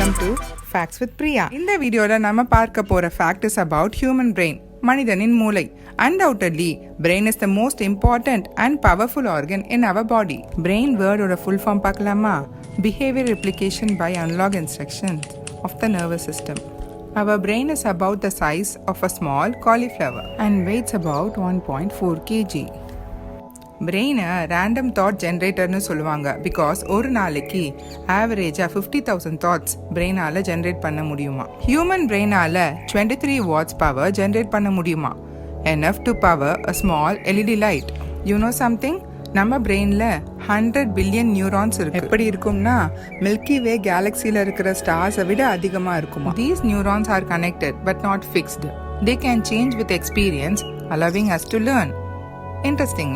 welcome to Facts with Priya. இந்த வீடியோல நம்ம பார்க்க போற fact is about human brain. மனிதனின் மூளை. Undoubtedly, brain is the most important and powerful organ in our body. Brain word ஓட full form பார்க்கலாமா? Behavior replication by analog instructions of the nervous system. Our brain is about the size of a small cauliflower and weighs about 1.4 kg. பிரெயினை random thought ஜென்ரேட்டர்னு சொல்லுவாங்க because ஒரு நாளைக்கு ஆவரேஜாக 50,000 thoughts பிரெயினால் generate பண்ண முடியுமா. ஹியூமன் பிரெயினால் 23 வாட்ஸ் பவர் ஜென்ரேட் பண்ண முடியுமா. enough to power a small LED light. You know something? நம்ம பிரெயினில் 100 பில்லியன் நியூரான்ஸ் இருக்கு. எப்படி இருக்கும்னா மில்கி வே கேலக்சியில் இருக்கிற ஸ்டார்ஸை விட அதிகமாக இருக்குமா. These neurons are connected but not fixed. They can change with experience, allowing us to learn. Interesting,